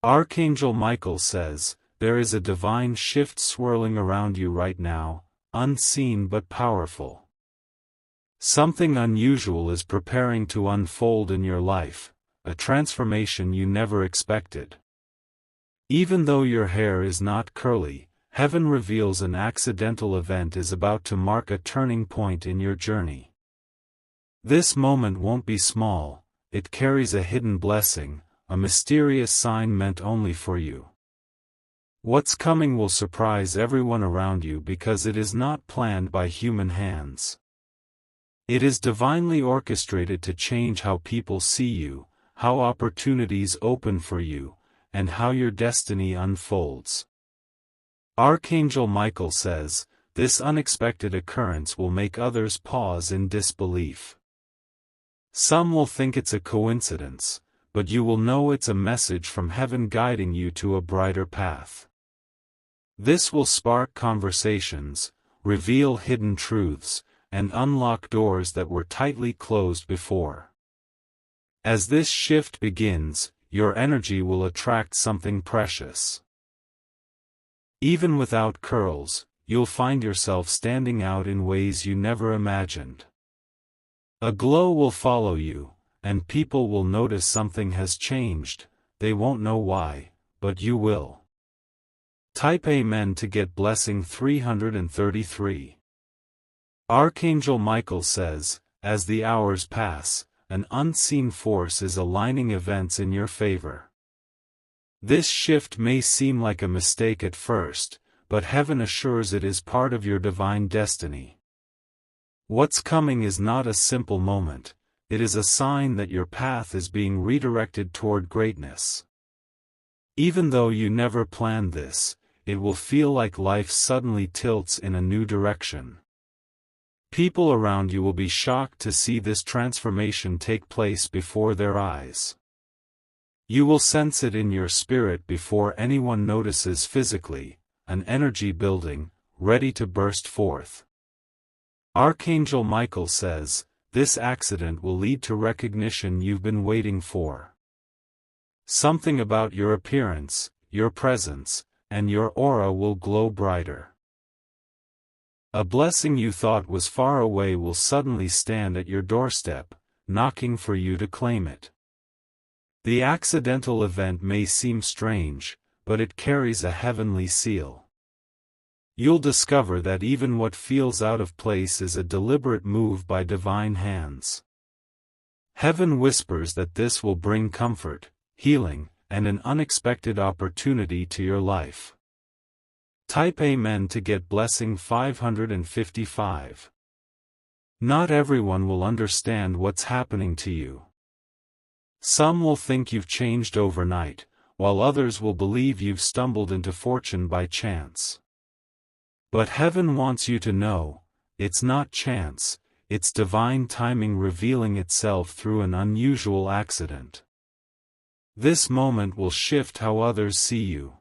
Archangel Michael says, there is a divine shift swirling around you right now, unseen but powerful. Something unusual is preparing to unfold in your life, a transformation you never expected. Even though your hair is not curly, heaven reveals an accidental event is about to mark a turning point in your journey. This moment won't be small, it carries a hidden blessing, a mysterious sign meant only for you. What's coming will surprise everyone around you because it is not planned by human hands. It is divinely orchestrated to change how people see you, how opportunities open for you, and how your destiny unfolds. Archangel Michael says, this unexpected occurrence will make others pause in disbelief. Some will think it's a coincidence, but you will know it's a message from heaven guiding you to a brighter path. This will spark conversations, reveal hidden truths, and unlock doors that were tightly closed before. As this shift begins, your energy will attract something precious. Even without curls, you'll find yourself standing out in ways you never imagined. A glow will follow you, and people will notice something has changed. They won't know why, but you will. Type Amen to get blessing 333. Archangel Michael says, as the hours pass, an unseen force is aligning events in your favor. This shift may seem like a mistake at first, but heaven assures it is part of your divine destiny. What's coming is not a simple moment, it is a sign that your path is being redirected toward greatness. Even though you never planned this, it will feel like life suddenly tilts in a new direction. People around you will be shocked to see this transformation take place before their eyes. You will sense it in your spirit before anyone notices physically, an energy building, ready to burst forth. Archangel Michael says, this accident will lead to recognition you've been waiting for. Something about your appearance, your presence, and your aura will glow brighter. A blessing you thought was far away will suddenly stand at your doorstep, knocking for you to claim it. The accidental event may seem strange, but it carries a heavenly seal. You'll discover that even what feels out of place is a deliberate move by divine hands. Heaven whispers that this will bring comfort, healing, and an unexpected opportunity to your life. Type Amen to get blessing 555. Not everyone will understand what's happening to you. Some will think you've changed overnight, while others will believe you've stumbled into fortune by chance. But heaven wants you to know, it's not chance, it's divine timing revealing itself through an unusual accident. This moment will shift how others see you.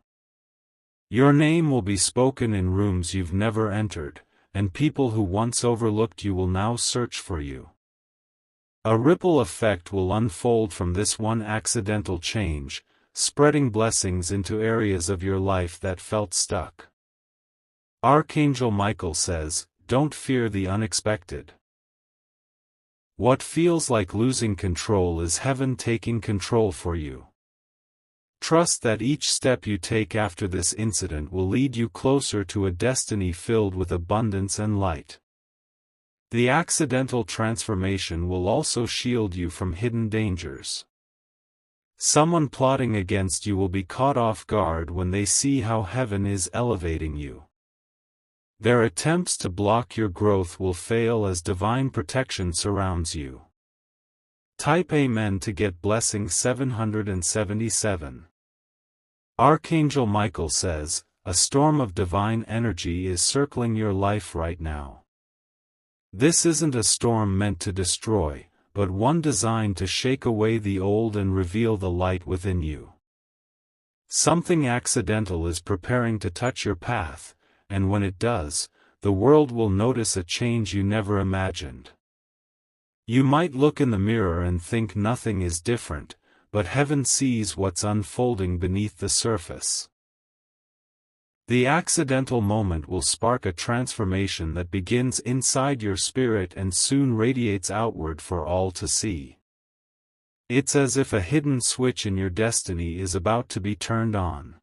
Your name will be spoken in rooms you've never entered, and people who once overlooked you will now search for you. A ripple effect will unfold from this one accidental change, spreading blessings into areas of your life that felt stuck. Archangel Michael says, don't fear the unexpected. What feels like losing control is heaven taking control for you. Trust that each step you take after this incident will lead you closer to a destiny filled with abundance and light. The accidental transformation will also shield you from hidden dangers. Someone plotting against you will be caught off guard when they see how heaven is elevating you. Their attempts to block your growth will fail as divine protection surrounds you. Type Amen to get blessing 777. Archangel Michael says, a storm of divine energy is circling your life right now. This isn't a storm meant to destroy, but one designed to shake away the old and reveal the light within you. Something accidental is preparing to touch your path, and when it does, the world will notice a change you never imagined. You might look in the mirror and think nothing is different, but heaven sees what's unfolding beneath the surface. The accidental moment will spark a transformation that begins inside your spirit and soon radiates outward for all to see. It's as if a hidden switch in your destiny is about to be turned on.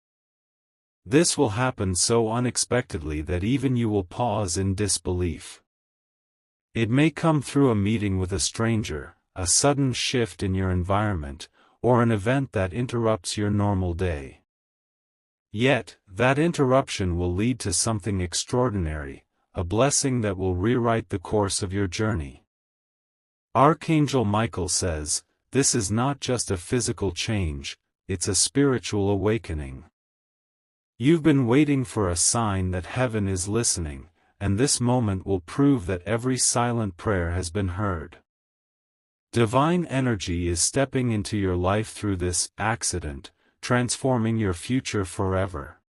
This will happen so unexpectedly that even you will pause in disbelief. It may come through a meeting with a stranger, a sudden shift in your environment, or an event that interrupts your normal day. Yet, that interruption will lead to something extraordinary, a blessing that will rewrite the course of your journey. Archangel Michael says, this is not just a physical change, it's a spiritual awakening. You've been waiting for a sign that heaven is listening, and this moment will prove that every silent prayer has been heard. Divine energy is stepping into your life through this accident, transforming your future forever.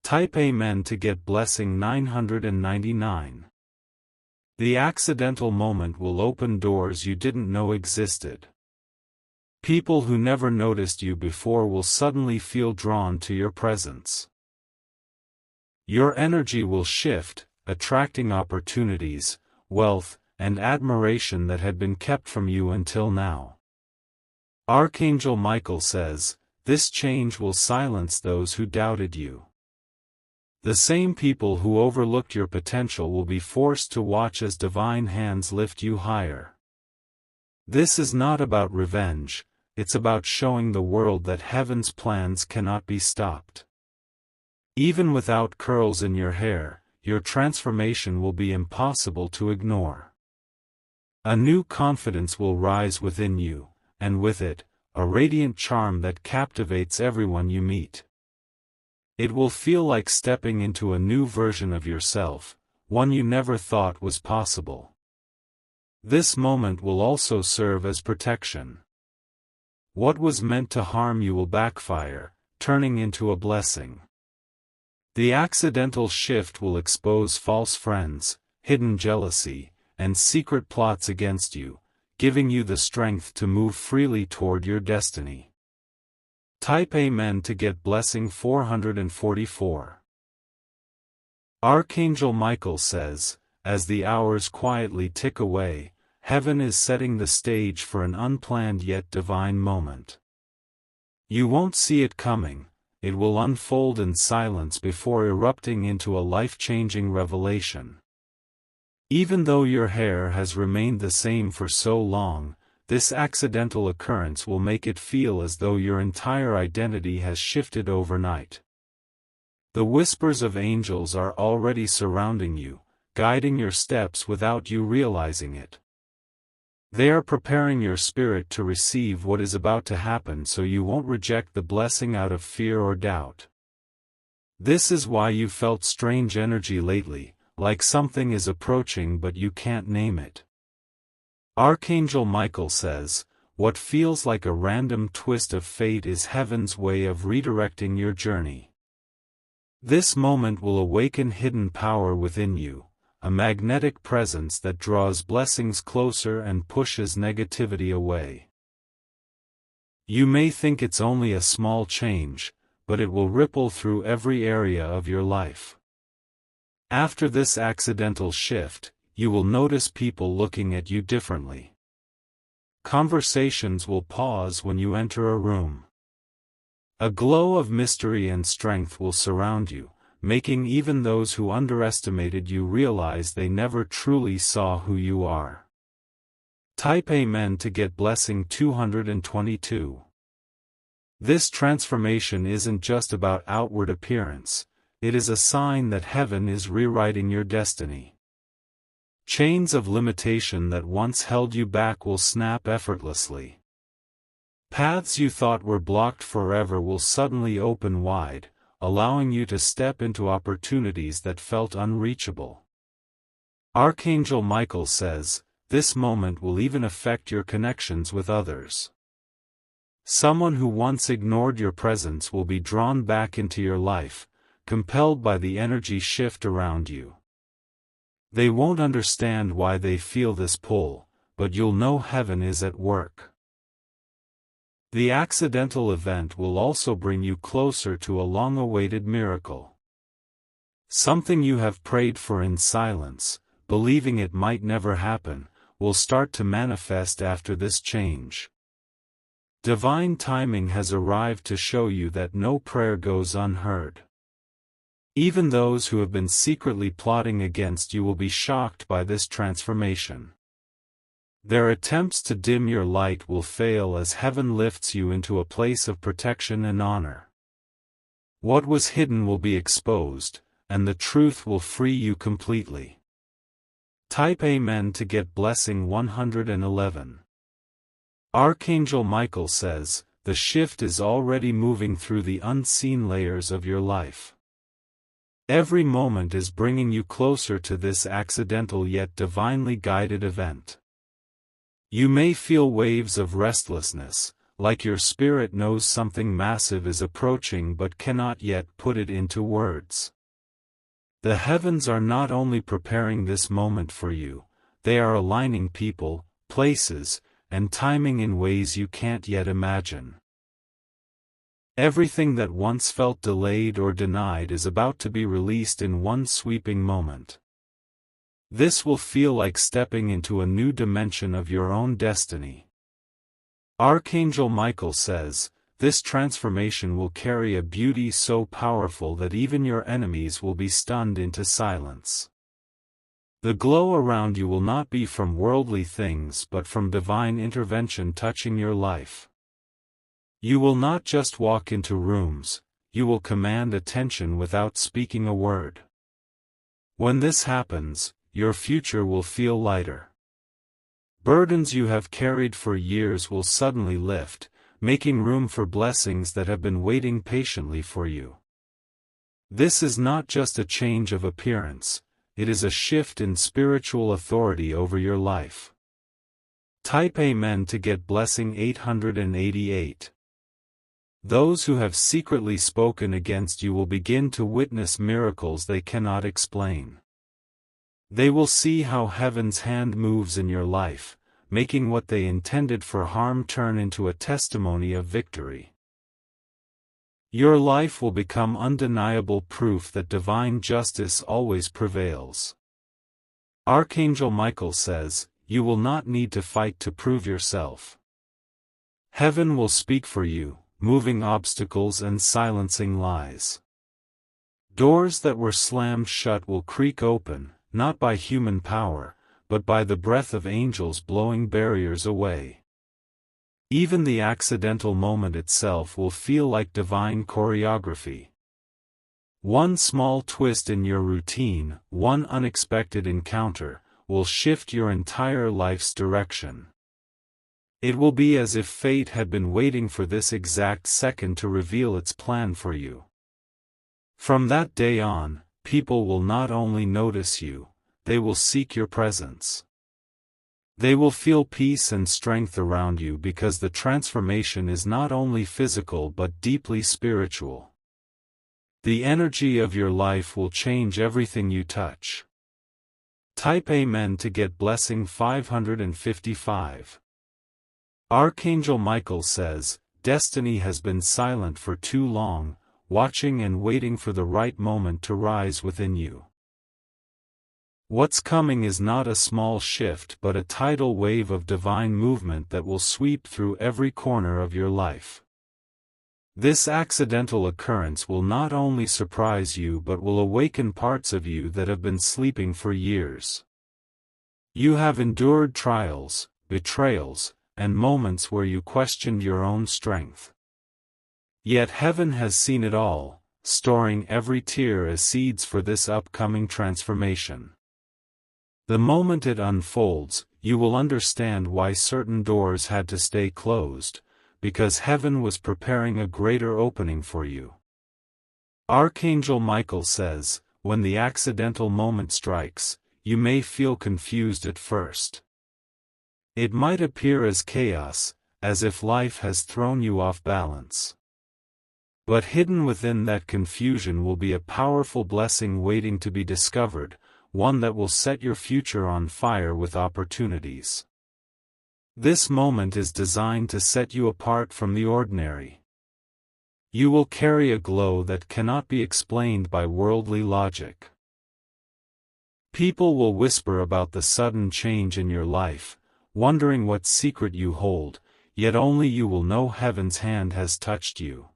Type Amen to get blessing 999. The accidental moment will open doors you didn't know existed. People who never noticed you before will suddenly feel drawn to your presence. Your energy will shift, attracting opportunities, wealth, and admiration that had been kept from you until now. Archangel Michael says, this change will silence those who doubted you. The same people who overlooked your potential will be forced to watch as divine hands lift you higher. This is not about revenge, it's about showing the world that heaven's plans cannot be stopped. Even without curls in your hair, your transformation will be impossible to ignore. A new confidence will rise within you, and with it, a radiant charm that captivates everyone you meet. It will feel like stepping into a new version of yourself, one you never thought was possible. This moment will also serve as protection. What was meant to harm you will backfire, turning into a blessing. The accidental shift will expose false friends, hidden jealousy, and secret plots against you, giving you the strength to move freely toward your destiny. Type Amen to get blessing 444. Archangel Michael says, as the hours quietly tick away, heaven is setting the stage for an unplanned yet divine moment. You won't see it coming, it will unfold in silence before erupting into a life-changing revelation. Even though your hair has remained the same for so long, this accidental occurrence will make it feel as though your entire identity has shifted overnight. The whispers of angels are already surrounding you, guiding your steps without you realizing it. They are preparing your spirit to receive what is about to happen so you won't reject the blessing out of fear or doubt. This is why you felt strange energy lately, like something is approaching but you can't name it. Archangel Michael says, what feels like a random twist of fate is heaven's way of redirecting your journey. This moment will awaken hidden power within you, a magnetic presence that draws blessings closer and pushes negativity away. You may think it's only a small change, but it will ripple through every area of your life. After this accidental shift, you will notice people looking at you differently. Conversations will pause when you enter a room. A glow of mystery and strength will surround you, making even those who underestimated you realize they never truly saw who you are. Type Amen to get blessing 222. This transformation isn't just about outward appearance, it is a sign that heaven is rewriting your destiny. Chains of limitation that once held you back will snap effortlessly. Paths you thought were blocked forever will suddenly open wide, allowing you to step into opportunities that felt unreachable. Archangel Michael says, this moment will even affect your connections with others. Someone who once ignored your presence will be drawn back into your life, compelled by the energy shift around you. They won't understand why they feel this pull, but you'll know heaven is at work. The accidental event will also bring you closer to a long-awaited miracle. Something you have prayed for in silence, believing it might never happen, will start to manifest after this change. Divine timing has arrived to show you that no prayer goes unheard. Even those who have been secretly plotting against you will be shocked by this transformation. Their attempts to dim your light will fail as heaven lifts you into a place of protection and honor. What was hidden will be exposed, and the truth will free you completely. Type Amen to get blessing 111. Archangel Michael says, the shift is already moving through the unseen layers of your life. Every moment is bringing you closer to this accidental yet divinely guided event. You may feel waves of restlessness, like your spirit knows something massive is approaching but cannot yet put it into words. The heavens are not only preparing this moment for you, they are aligning people, places, and timing in ways you can't yet imagine. Everything that once felt delayed or denied is about to be released in one sweeping moment. This will feel like stepping into a new dimension of your own destiny. Archangel Michael says, this transformation will carry a beauty so powerful that even your enemies will be stunned into silence. The glow around you will not be from worldly things but from divine intervention touching your life. You will not just walk into rooms, you will command attention without speaking a word. When this happens, your future will feel lighter. Burdens you have carried for years will suddenly lift, making room for blessings that have been waiting patiently for you. This is not just a change of appearance, it is a shift in spiritual authority over your life. Type Amen to get blessing 888. Those who have secretly spoken against you will begin to witness miracles they cannot explain. They will see how heaven's hand moves in your life, making what they intended for harm turn into a testimony of victory. Your life will become undeniable proof that divine justice always prevails. Archangel Michael says, you will not need to fight to prove yourself. Heaven will speak for you, moving obstacles and silencing lies. Doors that were slammed shut will creak open, not by human power, but by the breath of angels blowing barriers away. Even the accidental moment itself will feel like divine choreography. One small twist in your routine, one unexpected encounter, will shift your entire life's direction. It will be as if fate had been waiting for this exact second to reveal its plan for you. From that day on, people will not only notice you, they will seek your presence. They will feel peace and strength around you because the transformation is not only physical but deeply spiritual. The energy of your life will change everything you touch. Type Amen to get blessing 555. Archangel Michael says, destiny has been silent for too long, watching and waiting for the right moment to rise within you. What's coming is not a small shift but a tidal wave of divine movement that will sweep through every corner of your life. This accidental occurrence will not only surprise you but will awaken parts of you that have been sleeping for years. You have endured trials, betrayals, and moments where you questioned your own strength. Yet heaven has seen it all, storing every tear as seeds for this upcoming transformation. The moment it unfolds, you will understand why certain doors had to stay closed, because heaven was preparing a greater opening for you. Archangel Michael says, when the accidental moment strikes, you may feel confused at first. It might appear as chaos, as if life has thrown you off balance. But hidden within that confusion will be a powerful blessing waiting to be discovered, one that will set your future on fire with opportunities. This moment is designed to set you apart from the ordinary. You will carry a glow that cannot be explained by worldly logic. People will whisper about the sudden change in your life, wondering what secret you hold, yet only you will know heaven's hand has touched you.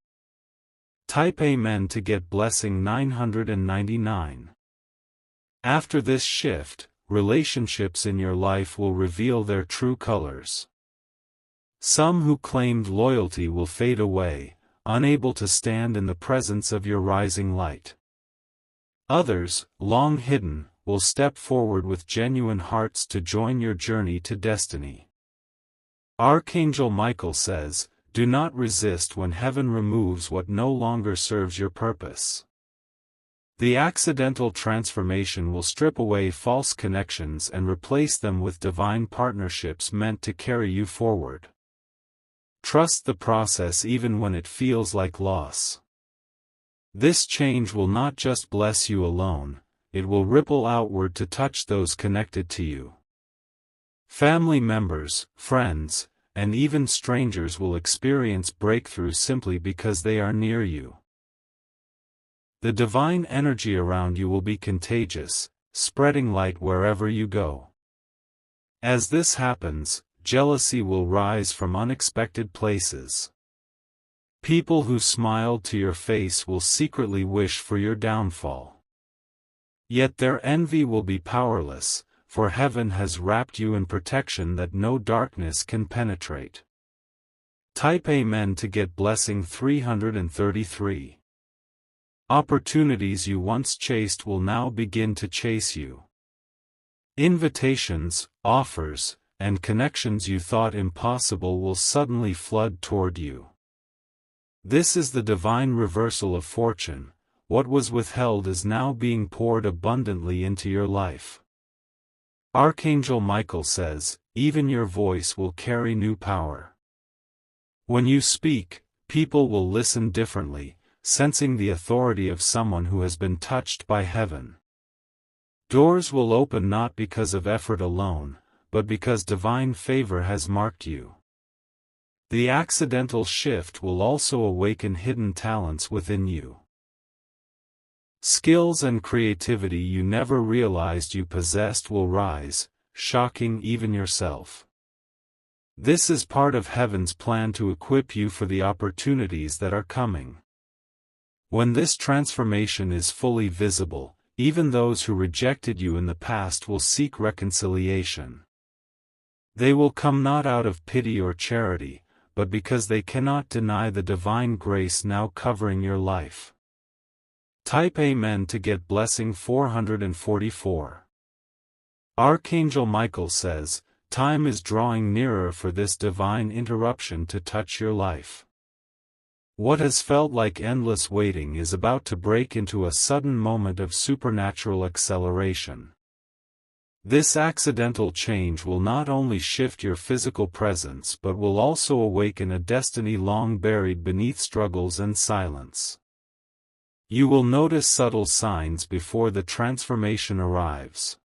Type Amen to get blessing 999. After this shift, relationships in your life will reveal their true colors. Some who claimed loyalty will fade away, unable to stand in the presence of your rising light. Others, long hidden, will step forward with genuine hearts to join your journey to destiny. Archangel Michael says, "Do not resist when heaven removes what no longer serves your purpose." The accidental transformation will strip away false connections and replace them with divine partnerships meant to carry you forward. Trust the process even when it feels like loss. This change will not just bless you alone, it will ripple outward to touch those connected to you. Family members, friends, and even strangers will experience breakthrough simply because they are near you. The divine energy around you will be contagious, spreading light wherever you go. As this happens, jealousy will rise from unexpected places. People who smiled to your face will secretly wish for your downfall. Yet their envy will be powerless, for heaven has wrapped you in protection that no darkness can penetrate. Type Amen to get blessing 333. Opportunities you once chased will now begin to chase you. Invitations, offers, and connections you thought impossible will suddenly flood toward you. This is the divine reversal of fortune. What was withheld is now being poured abundantly into your life. Archangel Michael says, even your voice will carry new power. When you speak, people will listen differently, sensing the authority of someone who has been touched by heaven. Doors will open not because of effort alone, but because divine favor has marked you. The accidental shift will also awaken hidden talents within you. Skills and creativity you never realized you possessed will rise, shocking even yourself. This is part of heaven's plan to equip you for the opportunities that are coming. When this transformation is fully visible, even those who rejected you in the past will seek reconciliation. They will come not out of pity or charity, but because they cannot deny the divine grace now covering your life. Type Amen to get blessing 444. Archangel Michael says, time is drawing nearer for this divine interruption to touch your life. What has felt like endless waiting is about to break into a sudden moment of supernatural acceleration. This accidental change will not only shift your physical presence but will also awaken a destiny long buried beneath struggles and silence. You will notice subtle signs before the transformation arrives.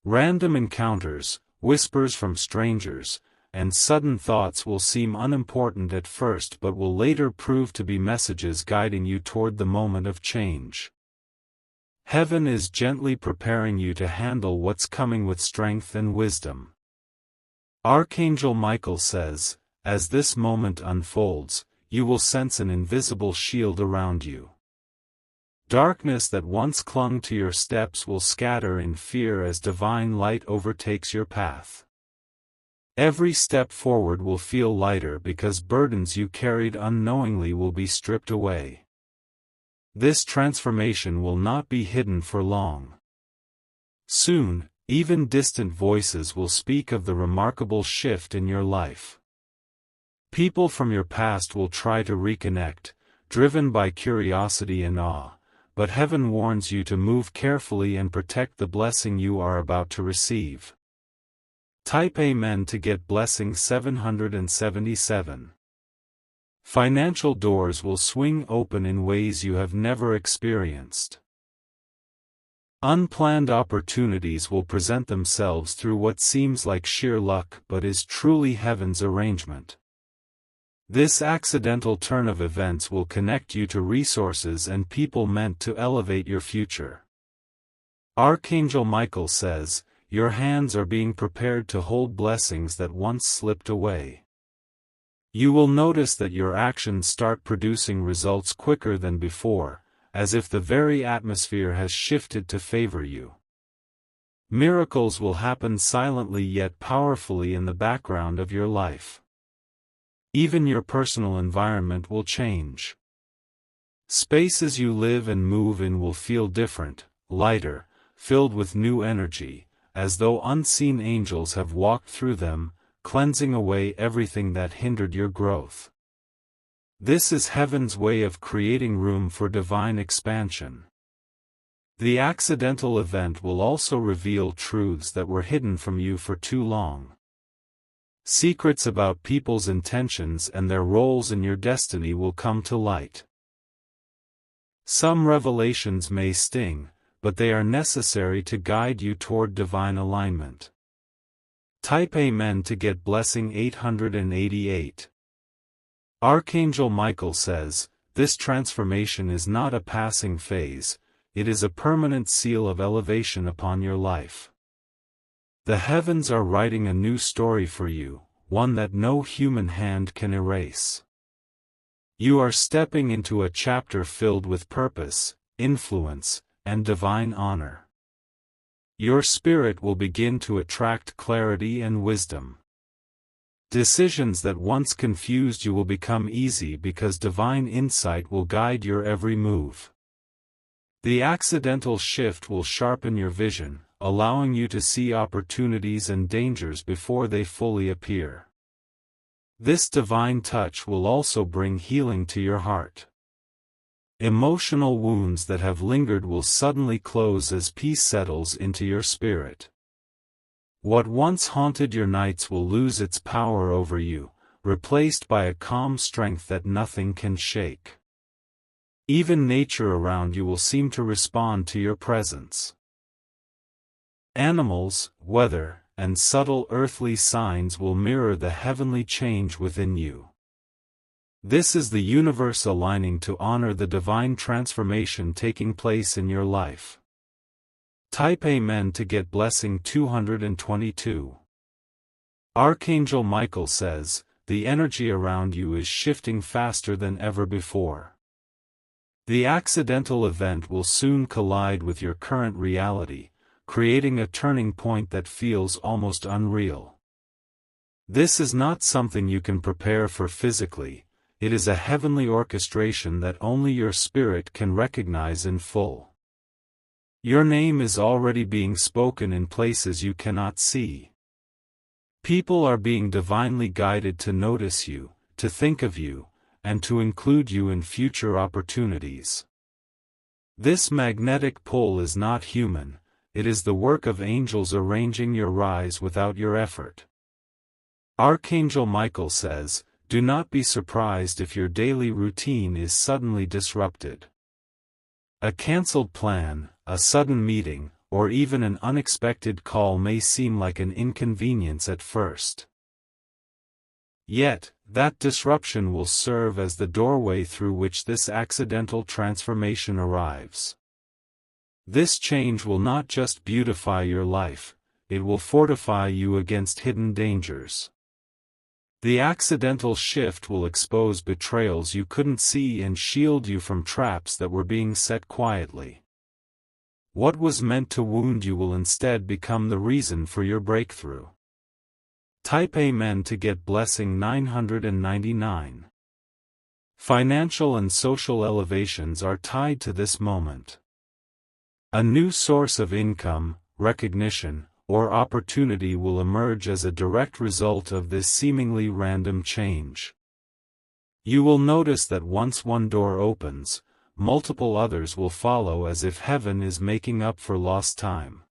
Random encounters, whispers from strangers, and sudden thoughts will seem unimportant at first but will later prove to be messages guiding you toward the moment of change. Heaven is gently preparing you to handle what's coming with strength and wisdom. Archangel Michael says, as this moment unfolds, you will sense an invisible shield around you. Darkness that once clung to your steps will scatter in fear as divine light overtakes your path. Every step forward will feel lighter because burdens you carried unknowingly will be stripped away. This transformation will not be hidden for long. Soon, even distant voices will speak of the remarkable shift in your life. People from your past will try to reconnect, driven by curiosity and awe, but heaven warns you to move carefully and protect the blessing you are about to receive. Type Amen to get blessing 777. Financial doors will swing open in ways you have never experienced. Unplanned opportunities will present themselves through what seems like sheer luck but is truly heaven's arrangement. This accidental turn of events will connect you to resources and people meant to elevate your future. Archangel Michael says, your hands are being prepared to hold blessings that once slipped away. You will notice that your actions start producing results quicker than before, as if the very atmosphere has shifted to favor you. Miracles will happen silently yet powerfully in the background of your life. Even your personal environment will change. Spaces you live and move in will feel different, lighter, filled with new energy, as though unseen angels have walked through them, cleansing away everything that hindered your growth. This is heaven's way of creating room for divine expansion. The accidental event will also reveal truths that were hidden from you for too long. Secrets about people's intentions and their roles in your destiny will come to light. Some revelations may sting, but they are necessary to guide you toward divine alignment. Type Amen to get blessing 888. Archangel Michael says, this transformation is not a passing phase, it is a permanent seal of elevation upon your life. The heavens are writing a new story for you, one that no human hand can erase. You are stepping into a chapter filled with purpose, influence, and divine honor. Your spirit will begin to attract clarity and wisdom. Decisions that once confused you will become easy because divine insight will guide your every move. The accidental shift will sharpen your vision, allowing you to see opportunities and dangers before they fully appear. This divine touch will also bring healing to your heart. Emotional wounds that have lingered will suddenly close as peace settles into your spirit. What once haunted your nights will lose its power over you, replaced by a calm strength that nothing can shake. Even nature around you will seem to respond to your presence. Animals, weather, and subtle earthly signs will mirror the heavenly change within you. This is the universe aligning to honor the divine transformation taking place in your life. Type Amen to get blessing 222. Archangel Michael says, the energy around you is shifting faster than ever before. The accidental event will soon collide with your current reality, creating a turning point that feels almost unreal. This is not something you can prepare for physically, it is a heavenly orchestration that only your spirit can recognize in full. Your name is already being spoken in places you cannot see. People are being divinely guided to notice you, to think of you, and to include you in future opportunities. This magnetic pull is not human, it is the work of angels arranging your rise without your effort. Archangel Michael says, do not be surprised if your daily routine is suddenly disrupted. A cancelled plan, a sudden meeting, or even an unexpected call may seem like an inconvenience at first. Yet, that disruption will serve as the doorway through which this accidental transformation arrives. This change will not just beautify your life, it will fortify you against hidden dangers. The accidental shift will expose betrayals you couldn't see and shield you from traps that were being set quietly. What was meant to wound you will instead become the reason for your breakthrough. Type Amen to get blessing 999. Financial and social elevations are tied to this moment. A new source of income, recognition, or opportunity will emerge as a direct result of this seemingly random change. You will notice that once one door opens, multiple others will follow as if heaven is making up for lost time.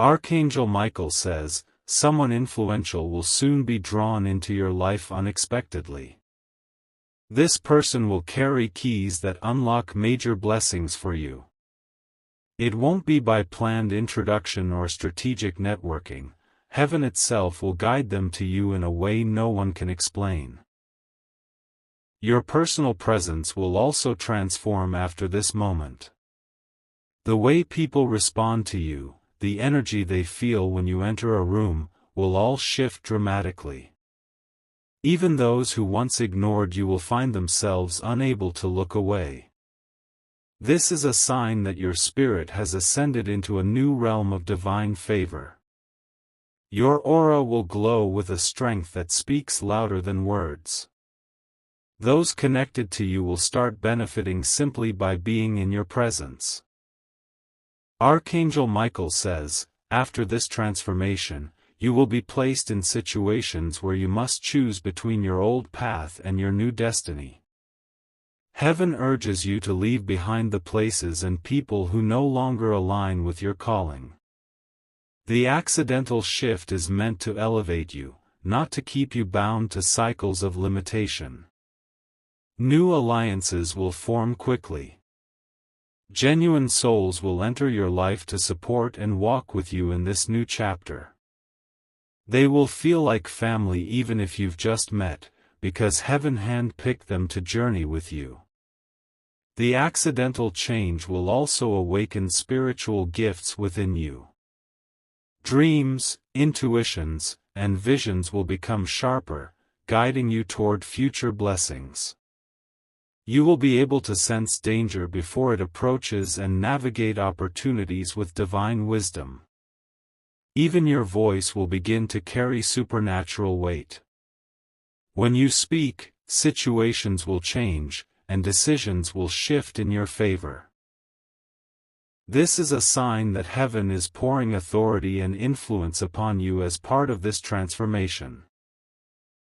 Archangel Michael says, someone influential will soon be drawn into your life unexpectedly. This person will carry keys that unlock major blessings for you. It won't be by planned introduction or strategic networking. Heaven itself will guide them to you in a way no one can explain. Your personal presence will also transform after this moment. The way people respond to you, the energy they feel when you enter a room, will all shift dramatically. Even those who once ignored you will find themselves unable to look away. This is a sign that your spirit has ascended into a new realm of divine favor. Your aura will glow with a strength that speaks louder than words. Those connected to you will start benefiting simply by being in your presence. Archangel Michael says, after this transformation, you will be placed in situations where you must choose between your old path and your new destiny. Heaven urges you to leave behind the places and people who no longer align with your calling. The accidental shift is meant to elevate you, not to keep you bound to cycles of limitation. New alliances will form quickly. Genuine souls will enter your life to support and walk with you in this new chapter. They will feel like family even if you've just met, because heaven handpicked them to journey with you. The accidental change will also awaken spiritual gifts within you. Dreams, intuitions, and visions will become sharper, guiding you toward future blessings. You will be able to sense danger before it approaches and navigate opportunities with divine wisdom. Even your voice will begin to carry supernatural weight. When you speak, situations will change, and decisions will shift in your favor. This is a sign that heaven is pouring authority and influence upon you as part of this transformation.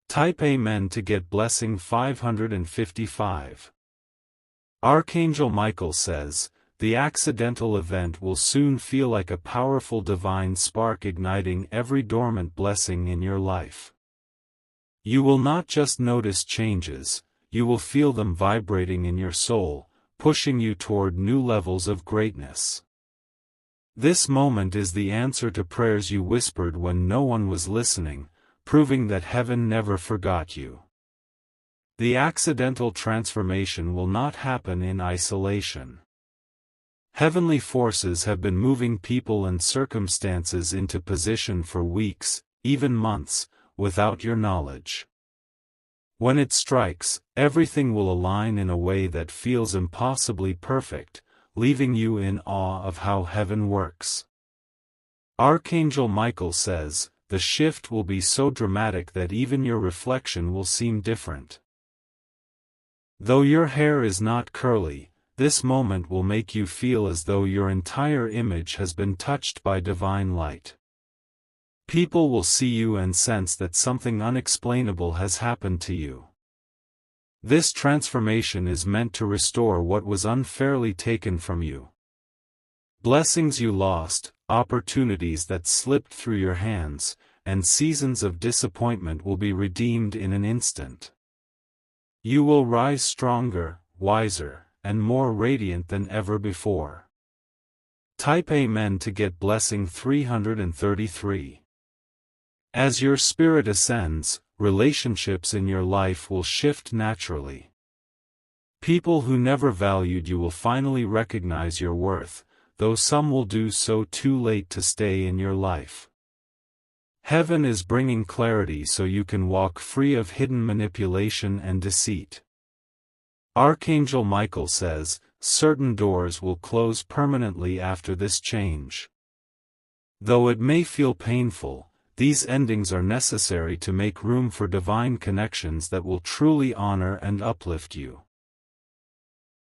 Type Amen to get blessing 555. Archangel Michael says, the accidental event will soon feel like a powerful divine spark igniting every dormant blessing in your life. You will not just notice changes, you will feel them vibrating in your soul, pushing you toward new levels of greatness. This moment is the answer to prayers you whispered when no one was listening, proving that heaven never forgot you. The accidental transformation will not happen in isolation. Heavenly forces have been moving people and circumstances into position for weeks, even months, without your knowledge. When it strikes, everything will align in a way that feels impossibly perfect, leaving you in awe of how heaven works. Archangel Michael says, the shift will be so dramatic that even your reflection will seem different. Though your hair is not curly, this moment will make you feel as though your entire image has been touched by divine light. People will see you and sense that something unexplainable has happened to you. This transformation is meant to restore what was unfairly taken from you. Blessings you lost, opportunities that slipped through your hands, and seasons of disappointment will be redeemed in an instant. You will rise stronger, wiser, and more radiant than ever before. Type Amen to get blessing 333. As your spirit ascends, relationships in your life will shift naturally. People who never valued you will finally recognize your worth, though some will do so too late to stay in your life. Heaven is bringing clarity so you can walk free of hidden manipulation and deceit. Archangel Michael says, certain doors will close permanently after this change. Though it may feel painful, these endings are necessary to make room for divine connections that will truly honor and uplift you.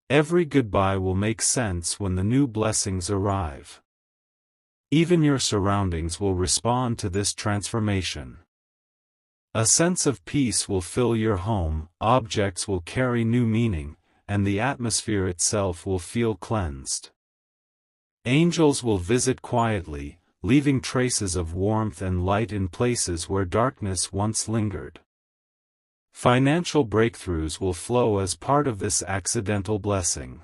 Every goodbye will make sense when the new blessings arrive. Even your surroundings will respond to this transformation. A sense of peace will fill your home, objects will carry new meaning, and the atmosphere itself will feel cleansed. Angels will visit quietly, leaving traces of warmth and light in places where darkness once lingered. Financial breakthroughs will flow as part of this accidental blessing.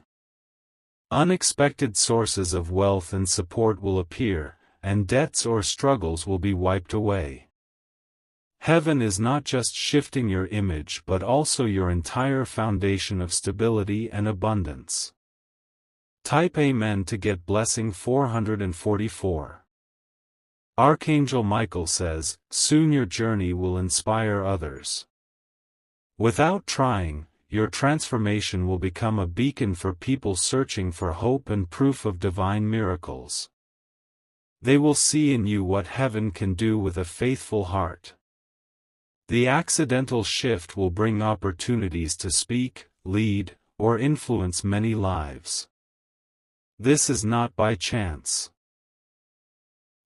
Unexpected sources of wealth and support will appear, and debts or struggles will be wiped away. Heaven is not just shifting your image but also your entire foundation of stability and abundance. Type Amen to get blessing 444. Archangel Michael says, soon your journey will inspire others. Without trying, your transformation will become a beacon for people searching for hope and proof of divine miracles. They will see in you what heaven can do with a faithful heart. The accidental shift will bring opportunities to speak, lead, or influence many lives. This is not by chance.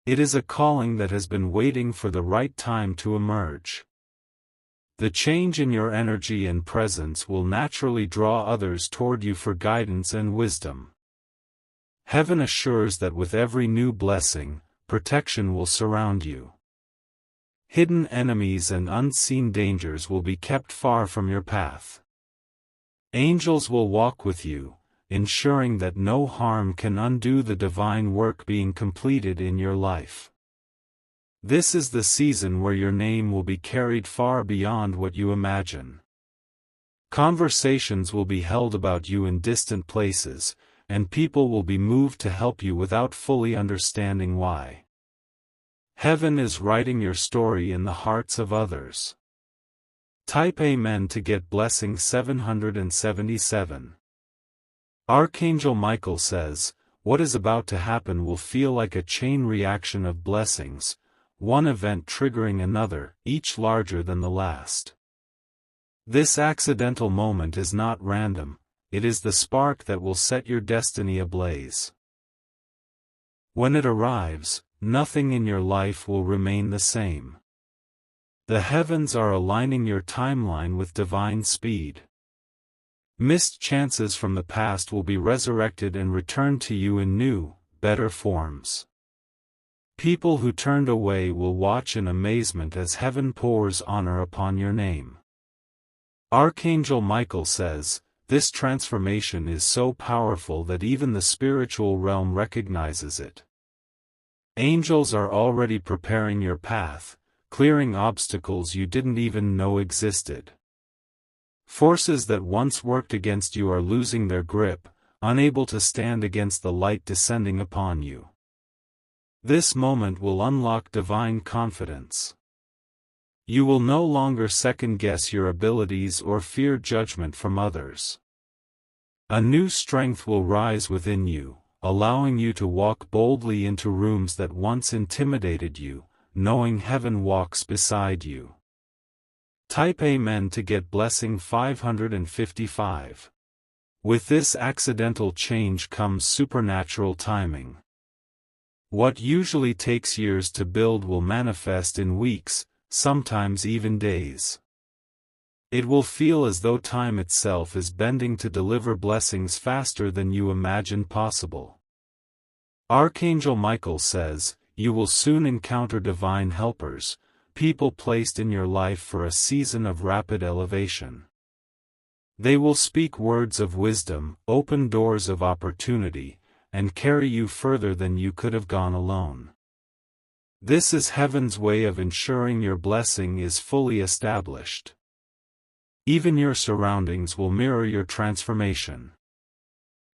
It is a calling that has been waiting for the right time to emerge. The change in your energy and presence will naturally draw others toward you for guidance and wisdom. Heaven assures that with every new blessing, protection will surround you. Hidden enemies and unseen dangers will be kept far from your path. Angels will walk with you, ensuring that no harm can undo the divine work being completed in your life. This is the season where your name will be carried far beyond what you imagine. Conversations will be held about you in distant places, and people will be moved to help you without fully understanding why. Heaven is writing your story in the hearts of others. Type Amen to get blessing 777. Archangel Michael says, what is about to happen will feel like a chain reaction of blessings, one event triggering another, each larger than the last. This accidental moment is not random, it is the spark that will set your destiny ablaze. When it arrives, nothing in your life will remain the same. The heavens are aligning your timeline with divine speed. Missed chances from the past will be resurrected and returned to you in new, better forms. People who turned away will watch in amazement as heaven pours honor upon your name. Archangel Michael says, this transformation is so powerful that even the spiritual realm recognizes it. Angels are already preparing your path, clearing obstacles you didn't even know existed. Forces that once worked against you are losing their grip, unable to stand against the light descending upon you. This moment will unlock divine confidence. You will no longer second-guess your abilities or fear judgment from others. A new strength will rise within you, allowing you to walk boldly into rooms that once intimidated you, knowing heaven walks beside you. Type Amen to get blessing 555. With this accidental change comes supernatural timing. What usually takes years to build will manifest in weeks, sometimes even days. It will feel as though time itself is bending to deliver blessings faster than you imagined possible. Archangel Michael says, you will soon encounter divine helpers, people placed in your life for a season of rapid elevation. They will speak words of wisdom, open doors of opportunity, and carry you further than you could have gone alone. This is heaven's way of ensuring your blessing is fully established. Even your surroundings will mirror your transformation.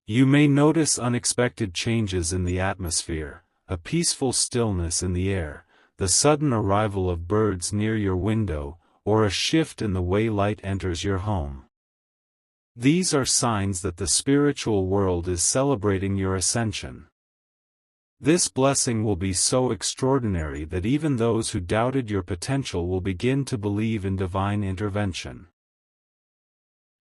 You may notice unexpected changes in the atmosphere, a peaceful stillness in the air, the sudden arrival of birds near your window, or a shift in the way light enters your home. These are signs that the spiritual world is celebrating your ascension. This blessing will be so extraordinary that even those who doubted your potential will begin to believe in divine intervention.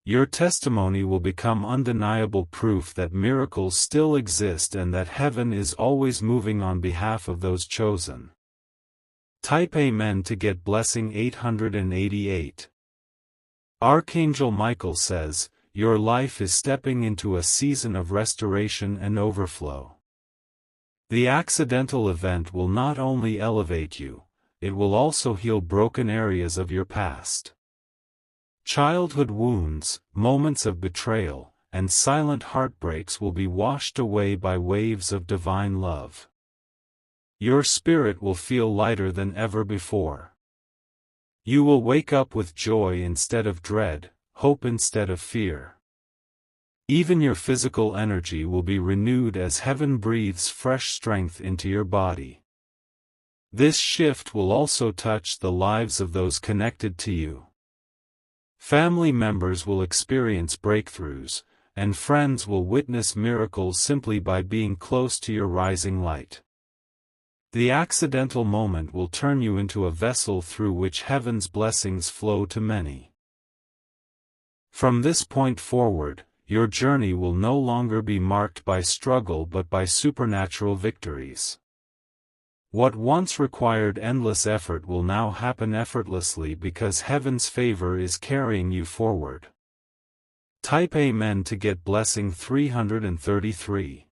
Your testimony will become undeniable proof that miracles still exist and that heaven is always moving on behalf of those chosen. Type Amen to get blessing 888. Archangel Michael says, your life is stepping into a season of restoration and overflow. The accidental event will not only elevate you, it will also heal broken areas of your past. Childhood wounds, moments of betrayal, and silent heartbreaks will be washed away by waves of divine love. Your spirit will feel lighter than ever before. You will wake up with joy instead of dread, hope instead of fear. Even your physical energy will be renewed as heaven breathes fresh strength into your body. This shift will also touch the lives of those connected to you. Family members will experience breakthroughs, and friends will witness miracles simply by being close to your rising light. The accidental moment will turn you into a vessel through which heaven's blessings flow to many. From this point forward, your journey will no longer be marked by struggle but by supernatural victories. What once required endless effort will now happen effortlessly because heaven's favor is carrying you forward. Type Amen to get blessing 333.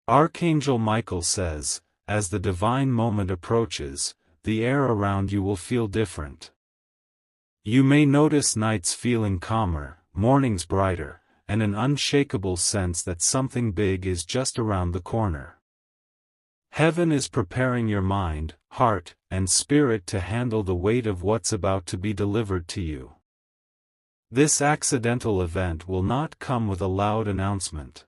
Archangel Michael says, as the divine moment approaches, the air around you will feel different. You may notice nights feeling calmer, mornings brighter, and an unshakable sense that something big is just around the corner. Heaven is preparing your mind, heart, and spirit to handle the weight of what's about to be delivered to you. This accidental event will not come with a loud announcement.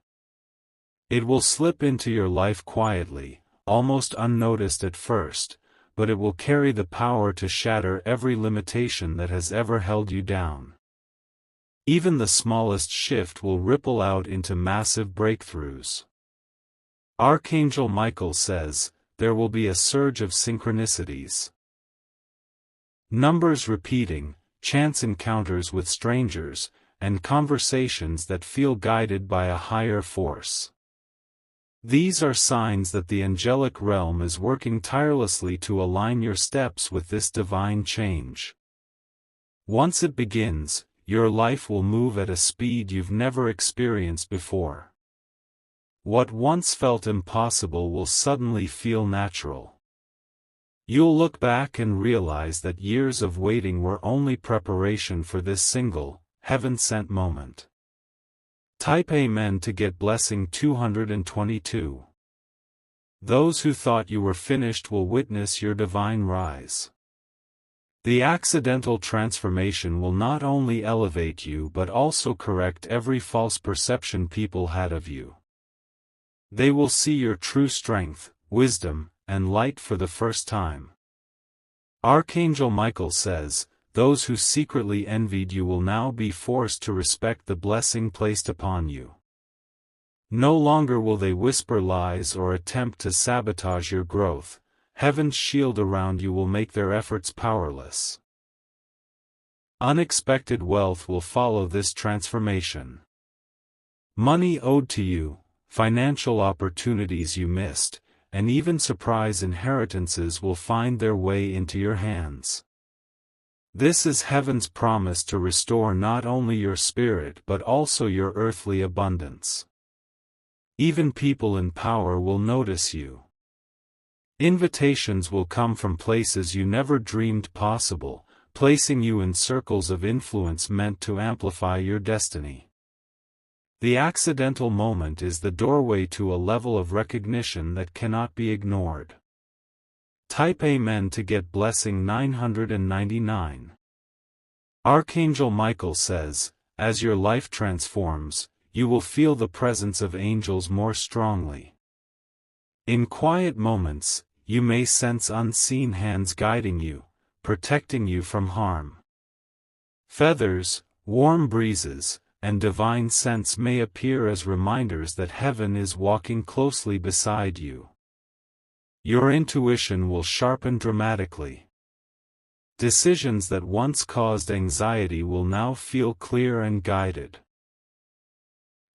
It will slip into your life quietly, almost unnoticed at first, but it will carry the power to shatter every limitation that has ever held you down. Even the smallest shift will ripple out into massive breakthroughs. Archangel Michael says, there will be a surge of synchronicities. Numbers repeating, chance encounters with strangers, and conversations that feel guided by a higher force. These are signs that the angelic realm is working tirelessly to align your steps with this divine change. Once it begins, your life will move at a speed you've never experienced before. What once felt impossible will suddenly feel natural. You'll look back and realize that years of waiting were only preparation for this single, heaven-sent moment. Type Amen to get blessing 222. Those who thought you were finished will witness your divine rise. The accidental transformation will not only elevate you but also correct every false perception people had of you. They will see your true strength, wisdom, and light for the first time. Archangel Michael says, those who secretly envied you will now be forced to respect the blessing placed upon you. No longer will they whisper lies or attempt to sabotage your growth. Heaven's shield around you will make their efforts powerless. Unexpected wealth will follow this transformation. Money owed to you, financial opportunities you missed, and even surprise inheritances will find their way into your hands. This is heaven's promise to restore not only your spirit but also your earthly abundance. Even people in power will notice you. Invitations will come from places you never dreamed possible, placing you in circles of influence meant to amplify your destiny. The accidental moment is the doorway to a level of recognition that cannot be ignored. Type Amen to get blessing 999. Archangel Michael says, as your life transforms, you will feel the presence of angels more strongly. In quiet moments, you may sense unseen hands guiding you, protecting you from harm. Feathers, warm breezes, and divine scents may appear as reminders that heaven is walking closely beside you. Your intuition will sharpen dramatically. Decisions that once caused anxiety will now feel clear and guided.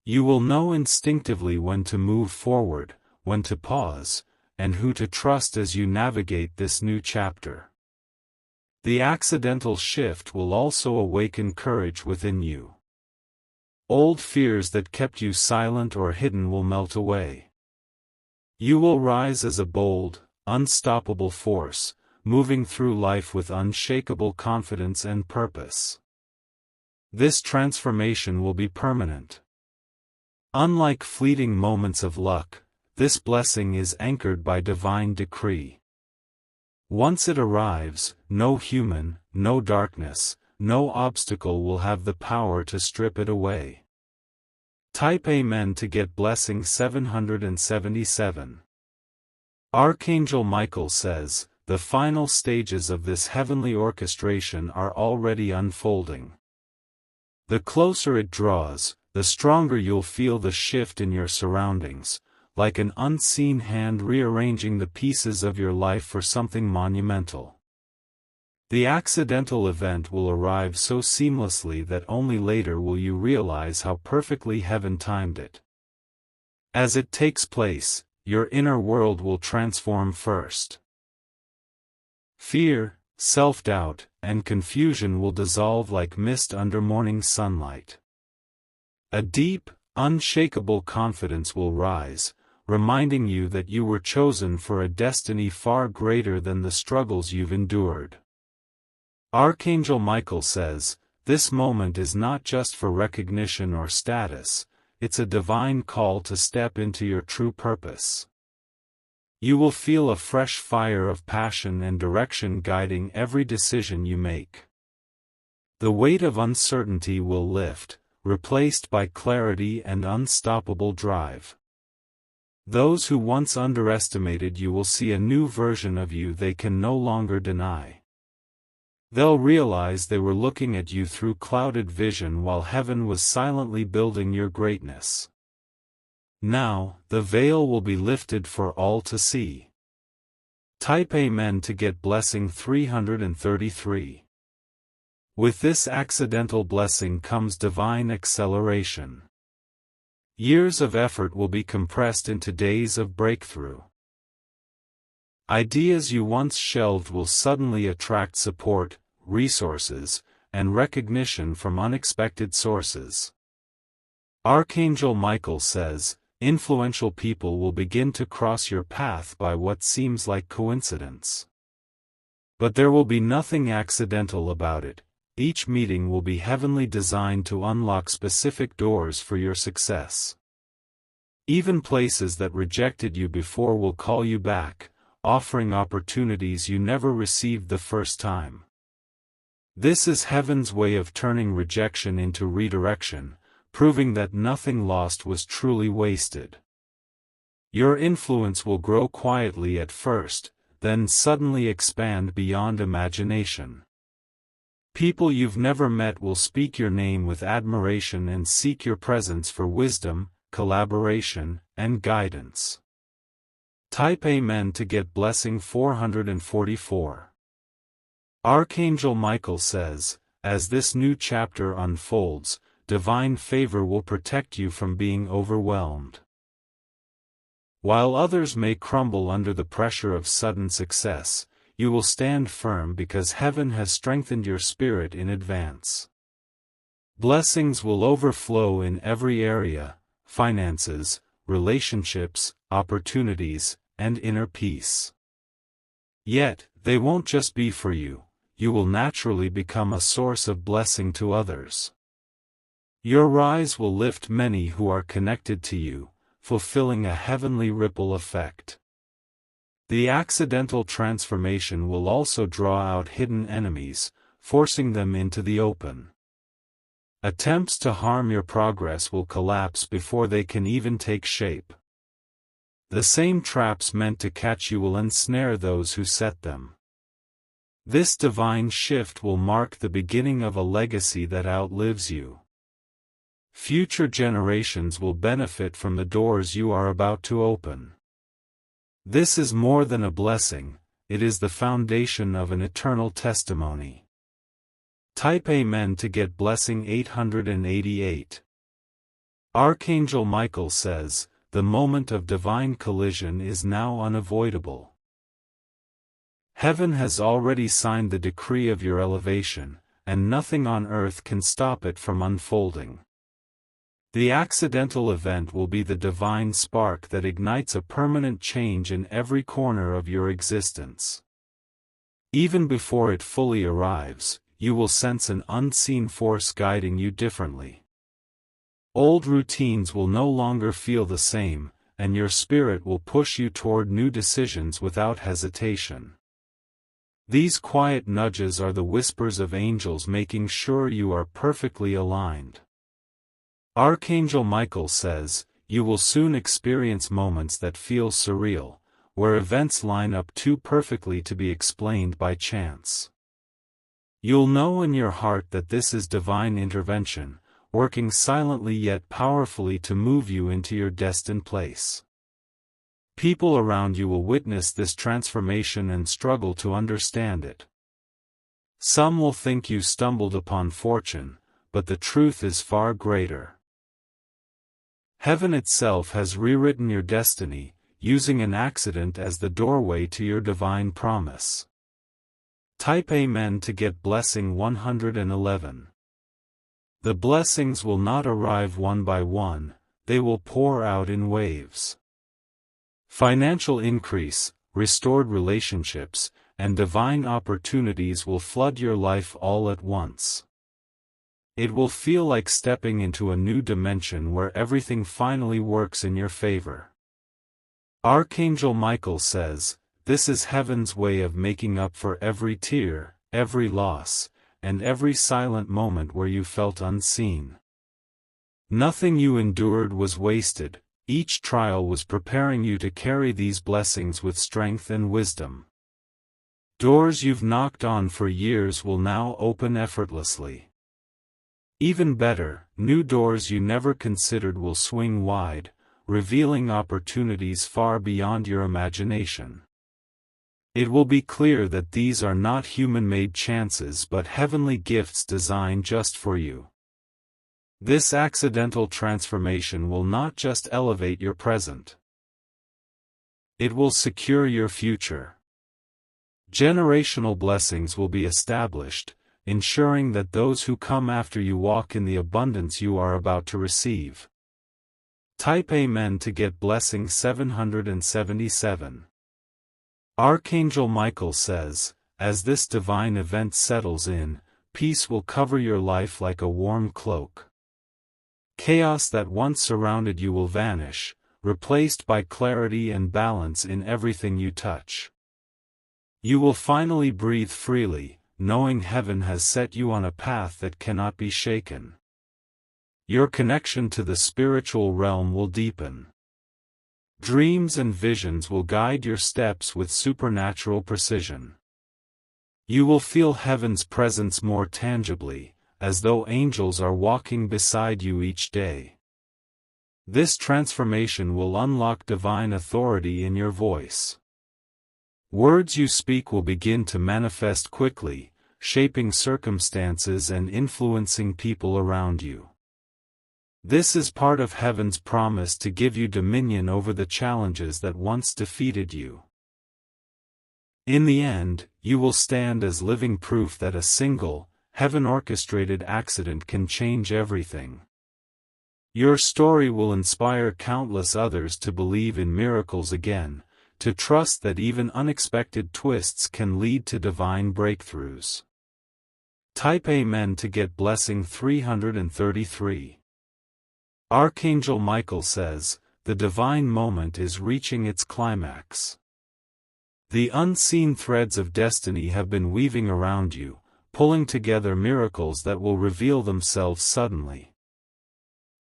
You will know instinctively when to move forward, when to pause, and who to trust as you navigate this new chapter. The accidental shift will also awaken courage within you. Old fears that kept you silent or hidden will melt away. You will rise as a bold, unstoppable force, moving through life with unshakable confidence and purpose. This transformation will be permanent. Unlike fleeting moments of luck, this blessing is anchored by divine decree. Once it arrives, no human, no darkness, no obstacle will have the power to strip it away. Type Amen to get blessing 777. Archangel Michael says, the final stages of this heavenly orchestration are already unfolding. The closer it draws, the stronger you'll feel the shift in your surroundings, like an unseen hand rearranging the pieces of your life for something monumental. The accidental event will arrive so seamlessly that only later will you realize how perfectly heaven timed it. As it takes place, your inner world will transform first. Fear, self-doubt, and confusion will dissolve like mist under morning sunlight. A deep, unshakable confidence will rise, reminding you that you were chosen for a destiny far greater than the struggles you've endured. Archangel Michael says, this moment is not just for recognition or status, it's a divine call to step into your true purpose. You will feel a fresh fire of passion and direction guiding every decision you make. The weight of uncertainty will lift, replaced by clarity and unstoppable drive. Those who once underestimated you will see a new version of you they can no longer deny. They'll realize they were looking at you through clouded vision while heaven was silently building your greatness. Now, the veil will be lifted for all to see. Type Amen to get blessing 333. With this accidental blessing comes divine acceleration. Years of effort will be compressed into days of breakthrough. Ideas you once shelved will suddenly attract support, resources, and recognition from unexpected sources. Archangel Michael says, influential people will begin to cross your path by what seems like coincidence. But there will be nothing accidental about it. Each meeting will be heavenly designed to unlock specific doors for your success. Even places that rejected you before will call you back, offering opportunities you never received the first time. This is heaven's way of turning rejection into redirection, proving that nothing lost was truly wasted. Your influence will grow quietly at first, then suddenly expand beyond imagination. People you've never met will speak your name with admiration and seek your presence for wisdom, collaboration, and guidance. Type Amen to get blessing 444. Archangel Michael says, as this new chapter unfolds, divine favor will protect you from being overwhelmed. While others may crumble under the pressure of sudden success, you will stand firm because heaven has strengthened your spirit in advance. Blessings will overflow in every area: finances, relationships, opportunities, and inner peace. Yet, they won't just be for you. You will naturally become a source of blessing to others. Your rise will lift many who are connected to you, fulfilling a heavenly ripple effect. The accidental transformation will also draw out hidden enemies, forcing them into the open. Attempts to harm your progress will collapse before they can even take shape. The same traps meant to catch you will ensnare those who set them. This divine shift will mark the beginning of a legacy that outlives you. Future generations will benefit from the doors you are about to open. This is more than a blessing, it is the foundation of an eternal testimony. Type Amen to get blessing 888. Archangel Michael says, the moment of divine collision is now unavoidable. Heaven has already signed the decree of your elevation, and nothing on earth can stop it from unfolding. The accidental event will be the divine spark that ignites a permanent change in every corner of your existence. Even before it fully arrives, you will sense an unseen force guiding you differently. Old routines will no longer feel the same, and your spirit will push you toward new decisions without hesitation. These quiet nudges are the whispers of angels making sure you are perfectly aligned. Archangel Michael says, you will soon experience moments that feel surreal, where events line up too perfectly to be explained by chance. You'll know in your heart that this is divine intervention, working silently yet powerfully to move you into your destined place. People around you will witness this transformation and struggle to understand it. Some will think you stumbled upon fortune, but the truth is far greater. Heaven itself has rewritten your destiny, using an accident as the doorway to your divine promise. Type Amen to get blessing 111. The blessings will not arrive one by one, they will pour out in waves. Financial increase, restored relationships, and divine opportunities will flood your life all at once. It will feel like stepping into a new dimension where everything finally works in your favor. Archangel Michael says, this is heaven's way of making up for every tear, every loss, and every silent moment where you felt unseen. Nothing you endured was wasted, each trial was preparing you to carry these blessings with strength and wisdom. Doors you've knocked on for years will now open effortlessly. Even better, new doors you never considered will swing wide, revealing opportunities far beyond your imagination. It will be clear that these are not human-made chances but heavenly gifts designed just for you. This accidental transformation will not just elevate your present. It will secure your future. Generational blessings will be established, ensuring that those who come after you walk in the abundance you are about to receive. Type Amen to get blessing 777. Archangel Michael says, as this divine event settles in, peace will cover your life like a warm cloak. Chaos that once surrounded you will vanish, replaced by clarity and balance in everything you touch. You will finally breathe freely, knowing heaven has set you on a path that cannot be shaken. Your connection to the spiritual realm will deepen. Dreams and visions will guide your steps with supernatural precision. You will feel heaven's presence more tangibly, as though angels are walking beside you each day. This transformation will unlock divine authority in your voice. Words you speak will begin to manifest quickly, shaping circumstances and influencing people around you. This is part of heaven's promise to give you dominion over the challenges that once defeated you. In the end, you will stand as living proof that a single, heaven-orchestrated accident can change everything. Your story will inspire countless others to believe in miracles again, to trust that even unexpected twists can lead to divine breakthroughs. Type Amen to get blessing 333. Archangel Michael says, the divine moment is reaching its climax. The unseen threads of destiny have been weaving around you, pulling together miracles that will reveal themselves suddenly.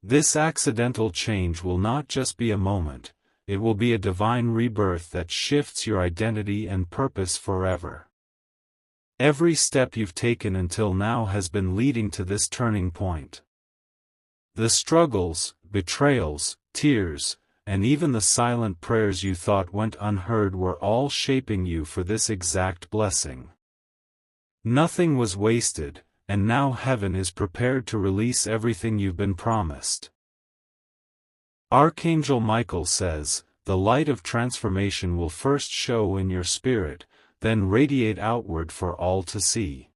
This accidental change will not just be a moment, it will be a divine rebirth that shifts your identity and purpose forever. Every step you've taken until now has been leading to this turning point. The struggles, betrayals, tears, and even the silent prayers you thought went unheard were all shaping you for this exact blessing. Nothing was wasted, and now heaven is prepared to release everything you've been promised. Archangel Michael says, the light of transformation will first show in your spirit, then radiate outward for all to see.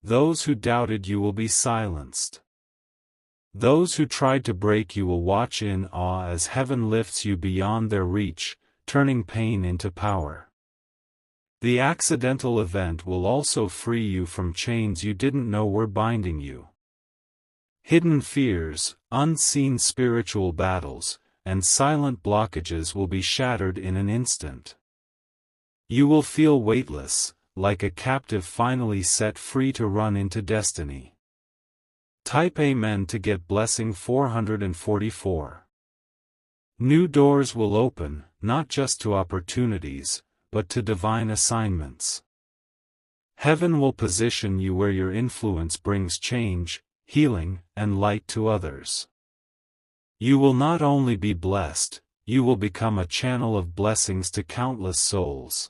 Those who doubted you will be silenced. Those who tried to break you will watch in awe as heaven lifts you beyond their reach, turning pain into power. The accidental event will also free you from chains you didn't know were binding you. Hidden fears, unseen spiritual battles, and silent blockages will be shattered in an instant. You will feel weightless, like a captive finally set free to run into destiny. Type Amen to get blessing 444. New doors will open, not just to opportunities, but to divine assignments. Heaven will position you where your influence brings change, healing, and light to others. You will not only be blessed, you will become a channel of blessings to countless souls.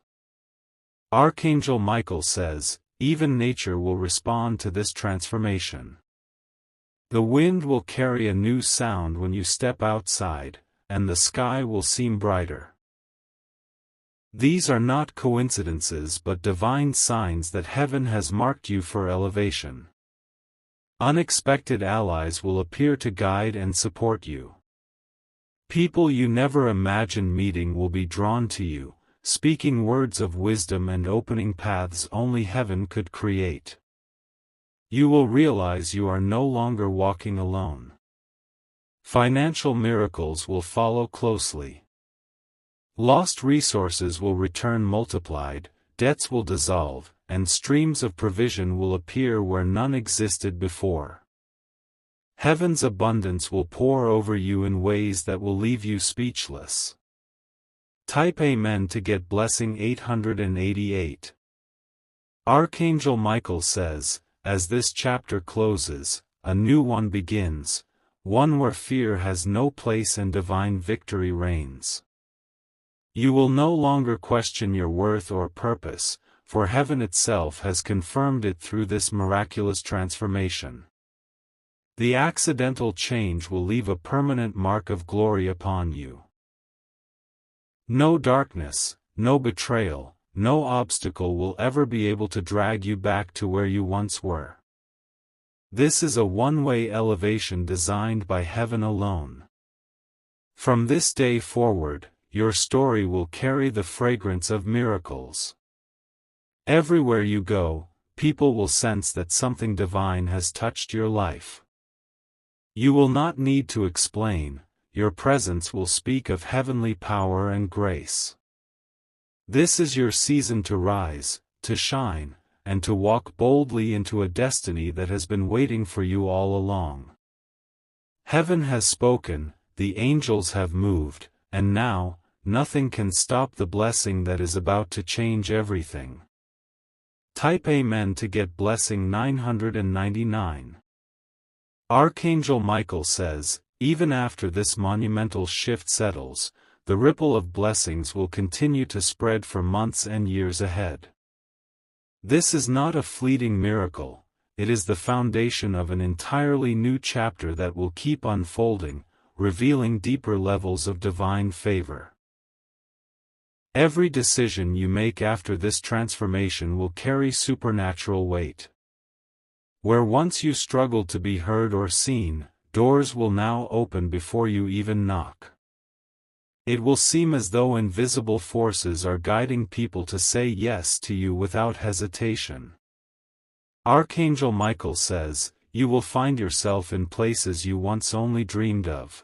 Archangel Michael says, even nature will respond to this transformation. The wind will carry a new sound when you step outside, and the sky will seem brighter. These are not coincidences but divine signs that heaven has marked you for elevation. Unexpected allies will appear to guide and support you. People you never imagined meeting will be drawn to you, speaking words of wisdom and opening paths only heaven could create. You will realize you are no longer walking alone. Financial miracles will follow closely. Lost resources will return multiplied, debts will dissolve, and streams of provision will appear where none existed before. Heaven's abundance will pour over you in ways that will leave you speechless. Type Amen to get blessing 888. Archangel Michael says, as this chapter closes, a new one begins, one where fear has no place and divine victory reigns. You will no longer question your worth or purpose, for heaven itself has confirmed it through this miraculous transformation. The accidental change will leave a permanent mark of glory upon you. No darkness, no betrayal, no obstacle will ever be able to drag you back to where you once were. This is a one-way elevation designed by heaven alone. From this day forward, your story will carry the fragrance of miracles. Everywhere you go, people will sense that something divine has touched your life. You will not need to explain, your presence will speak of heavenly power and grace. This is your season to rise, to shine, and to walk boldly into a destiny that has been waiting for you all along. Heaven has spoken, the angels have moved, and now, nothing can stop the blessing that is about to change everything. Type Amen to get blessing 999. Archangel Michael says, even after this monumental shift settles, the ripple of blessings will continue to spread for months and years ahead. This is not a fleeting miracle, it is the foundation of an entirely new chapter that will keep unfolding, revealing deeper levels of divine favor. Every decision you make after this transformation will carry supernatural weight. Where once you struggled to be heard or seen, doors will now open before you even knock. It will seem as though invisible forces are guiding people to say yes to you without hesitation. Archangel Michael says, you will find yourself in places you once only dreamed of.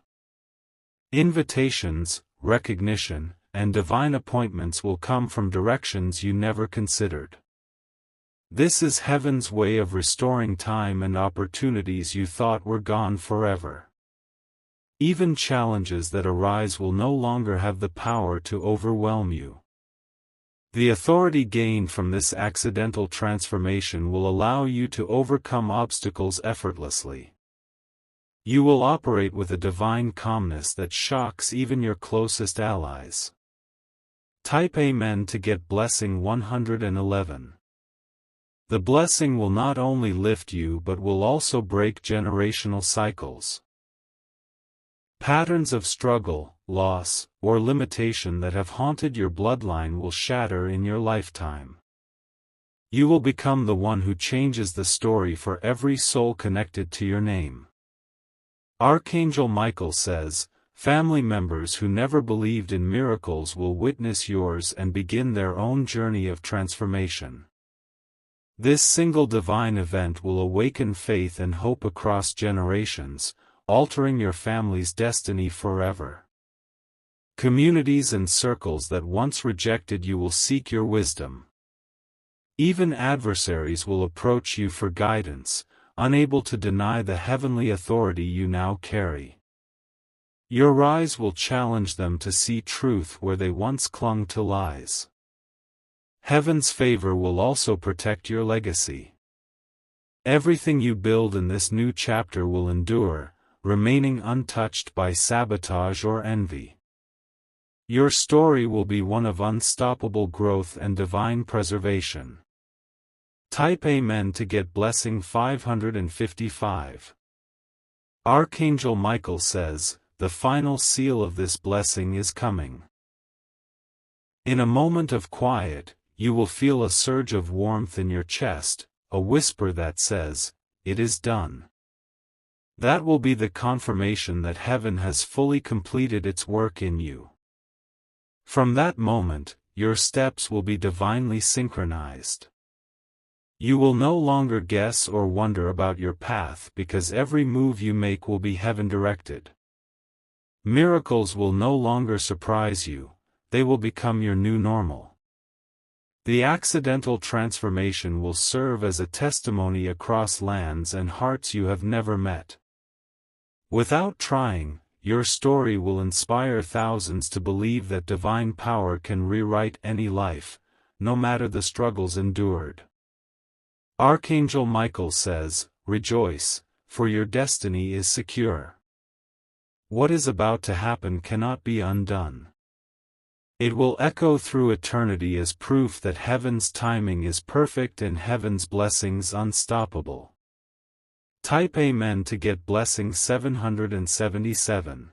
Invitations, recognition, and divine appointments will come from directions you never considered. This is heaven's way of restoring time and opportunities you thought were gone forever. Even challenges that arise will no longer have the power to overwhelm you. The authority gained from this accidental transformation will allow you to overcome obstacles effortlessly. You will operate with a divine calmness that shocks even your closest allies. Type Amen to get blessing 111. The blessing will not only lift you but will also break generational cycles. Patterns of struggle, loss, or limitation that have haunted your bloodline will shatter in your lifetime. You will become the one who changes the story for every soul connected to your name. Archangel Michael says, family members who never believed in miracles will witness yours and begin their own journey of transformation. This single divine event will awaken faith and hope across generations, altering your family's destiny forever. Communities and circles that once rejected you will seek your wisdom. Even adversaries will approach you for guidance, unable to deny the heavenly authority you now carry. Your rise will challenge them to see truth where they once clung to lies. Heaven's favor will also protect your legacy. Everything you build in this new chapter will endure, remaining untouched by sabotage or envy. Your story will be one of unstoppable growth and divine preservation. Type Amen to get blessing 555. Archangel Michael says, the final seal of this blessing is coming. In a moment of quiet, you will feel a surge of warmth in your chest, a whisper that says, "It is done." That will be the confirmation that heaven has fully completed its work in you. From that moment, your steps will be divinely synchronized. You will no longer guess or wonder about your path because every move you make will be heaven-directed. Miracles will no longer surprise you, they will become your new normal. The accidental transformation will serve as a testimony across lands and hearts you have never met. Without trying, your story will inspire thousands to believe that divine power can rewrite any life, no matter the struggles endured. Archangel Michael says, "Rejoice, for your destiny is secure." What is about to happen cannot be undone. It will echo through eternity as proof that heaven's timing is perfect and heaven's blessings unstoppable. Type Amen to get blessing 777.